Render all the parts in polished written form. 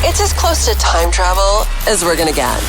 It's as close to time travel as we're gonna get.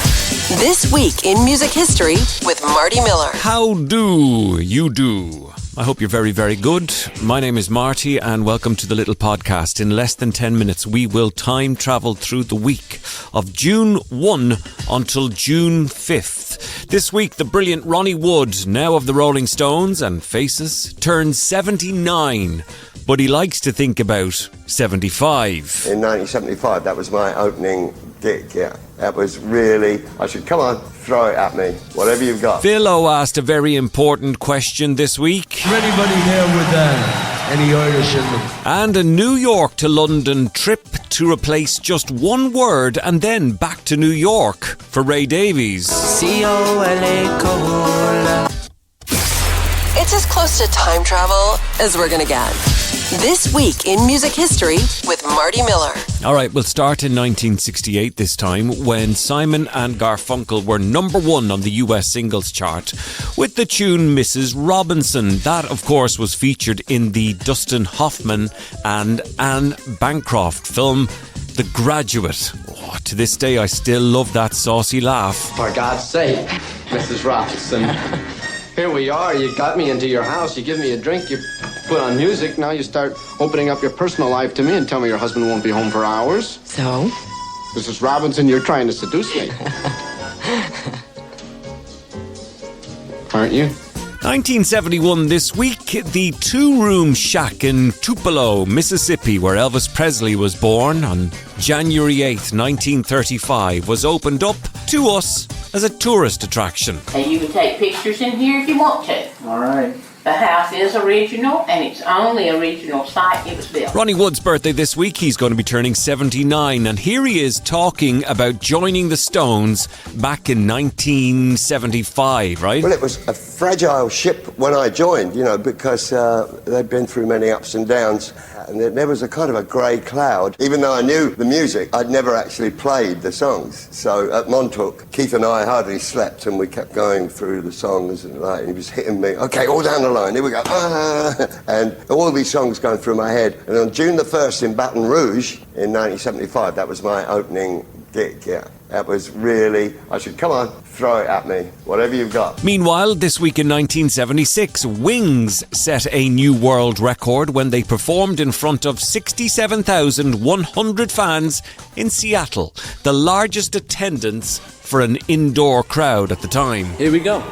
This week in music history with Marty Miller. How do you do? I hope you're very, very good. My name is Marty and welcome to the little podcast. In less than 10 minutes, we will time travel through the week of June 1 until June 5th. This week, the brilliant Ronnie Wood, now of the Rolling Stones and Faces, turns 79. But he likes to think about 75. In 1975, that was my opening gig, yeah. That was really, I said, come on, throw it at me, whatever you've got. Phil O asked a very important question this week. Is there anybody here with any Irish in them? And a New York to London trip to replace just one word and then back to New York for Ray Davies. C-O-L-A-Cola. It's as close to time travel as we're gonna get. This week in music history with Marty Miller. All right, we'll start in 1968 this time when Simon and Garfunkel were number one on the US singles chart with the tune Mrs. Robinson. That, of course, was featured in the Dustin Hoffman and Anne Bancroft film The Graduate. Oh, to this day, I still love that saucy laugh. For God's sake, Mrs. Robinson. Here we are, you got me into your house, you give me a drink, you put on music, now you start opening up your personal life to me and tell me your husband won't be home for hours. So? Mrs. Robinson, you're trying to seduce me. Aren't you? 1971 this week, the two-room shack in Tupelo, Mississippi, where Elvis Presley was born on January 8th, 1935, was opened up to us as a tourist attraction. And you can take pictures in here if you want to. All right. The house is original, and it's on the original site it was built. Ronnie Wood's birthday this week. He's going to be turning 79, and here he is talking about joining the Stones back in 1975, right? Well, it was a fragile ship when I joined, you know, because they'd been through many ups and downs, and there was a kind of a grey cloud. Even though I knew the music, I'd never actually played the songs. So at Montauk, Keith and I hardly slept, and we kept going through the songs, and he was hitting me, okay, all down the line, here we go, and all these songs going through my head. And on June the 1st in Baton Rouge in 1975, that was my opening gig, yeah. That was really, I said, come on, throw it at me, whatever you've got. Meanwhile, this week in 1976, Wings set a new world record when they performed in front of 67,100 fans in Seattle, the largest attendance for an indoor crowd at the time. Here we go.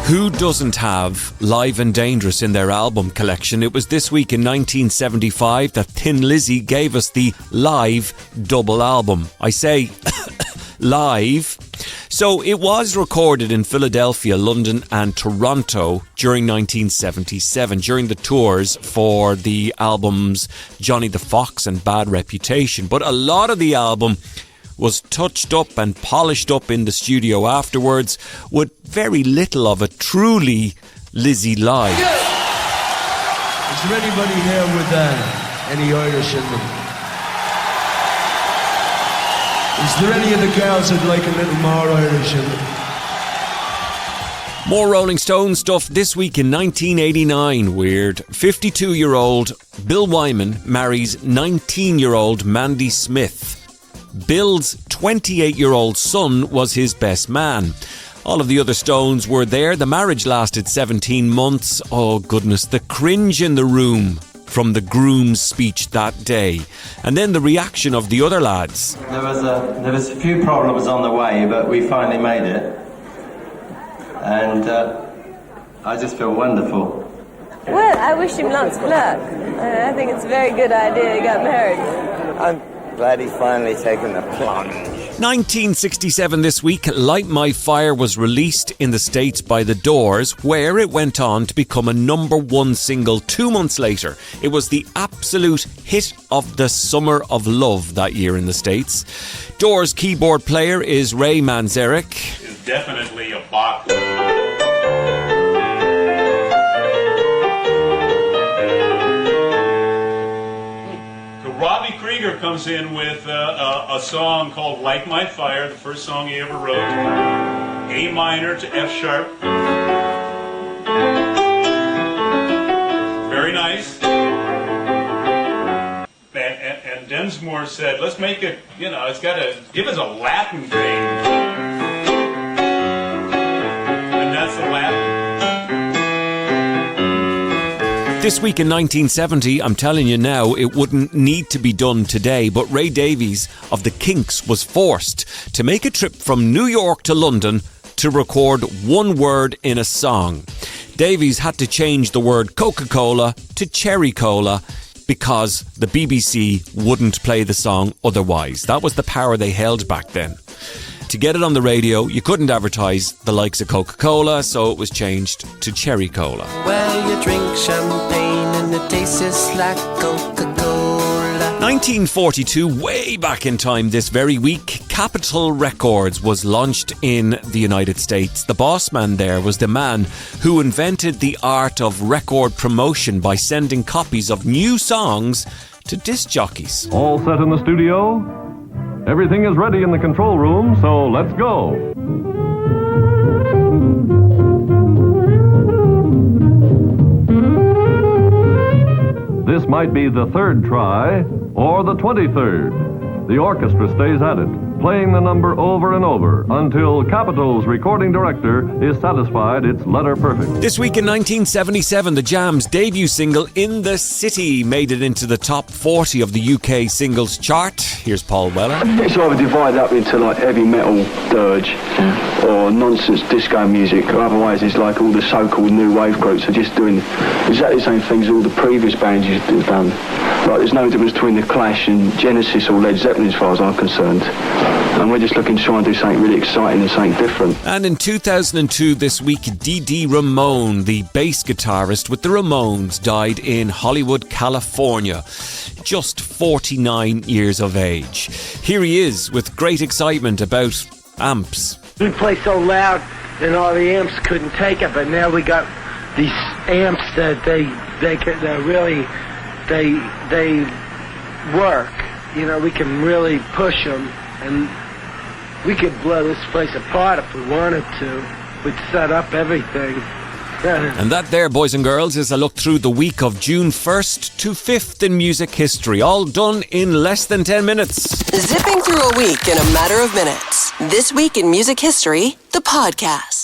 Who doesn't have Live and Dangerous in their album collection? It was this week in 1975 that Thin Lizzy gave us the live double album. I say live. So it was recorded in Philadelphia, London and Toronto during 1977, during the tours for the albums Johnny the Fox and Bad Reputation. But a lot of the album was touched up and polished up in the studio afterwards, with very little of it truly Lizzy live. Is there anybody here with any Irish in them? Is there any of the girls who'd like a little more Irish in them? More Rolling Stones stuff this week in 1989. Weird. 52-year-old Bill Wyman marries 19-year-old Mandy Smith. Bill's 28-year-old son was his best man. All of the other Stones were there. The marriage lasted 17 months. Oh, goodness, the cringe in the room from the groom's speech that day. And then the reaction of the other lads. There was a few problems on the way, but we finally made it. And I just feel wonderful. Well, I wish him lots of luck. I think it's a very good idea he got married. I'm glad he's finally taken the plunge. 1967 this week, Light My Fire was released in the States by The Doors, where it went on to become a number one single 2 months later. It was the absolute hit of the Summer of Love that year in the States. Doors keyboard player is Ray Manzarek. It's definitely a bop. Seeger comes in with a song called Like My Fire, the first song he ever wrote. A minor to F sharp. Very nice. And Densmore said, let's make it, it's got to give us a Latin thing. And that's the Latin. This week in 1970, I'm telling you now, it wouldn't need to be done today, but Ray Davies of the Kinks was forced to make a trip from New York to London to record one word in a song. Davies had to change the word Coca-Cola to Cherry Cola because the BBC wouldn't play the song otherwise. That was the power they held back then. To get it on the radio, you couldn't advertise the likes of Coca-Cola, so it was changed to Cherry Cola. Well, you drink champagne and it tastes like Coca-Cola. 1942, way back in time this very week, Capitol Records was launched in the United States. The boss man there was the man who invented the art of record promotion by sending copies of new songs to disc jockeys. All set in the studio? Everything is ready in the control room, so let's go. This might be the third try or the 23rd. The orchestra stays at it, playing the number over and over until Capitol's recording director is satisfied it's letter perfect. This week in 1977, the Jam's debut single, In the City, made it into the top 40 of the UK singles chart. Here's Paul Weller. It's either divided up into like heavy metal dirge or nonsense disco music, or otherwise it's like all the so-called new wave groups are just doing exactly the same things all the previous bands used to have done. Like there's no difference between The Clash and Genesis or Led Zeppelin as far as I'm concerned. And we're just looking to try and do something really exciting and something different. And in 2002, this week, Dee Ramone, the bass guitarist with the Ramones, died in Hollywood, California, just 49 years of age. Here he is with great excitement about amps. We play so loud and all the amps couldn't take it, but now we got these amps that they work. We can really push them, and we could blow this place apart if we wanted to. We'd set up everything. And that there, boys and girls, is a look through the week of June 1st to 5th in music history, all done in less than 10 minutes. Zipping through a week in a matter of minutes. This week in music history, the podcast.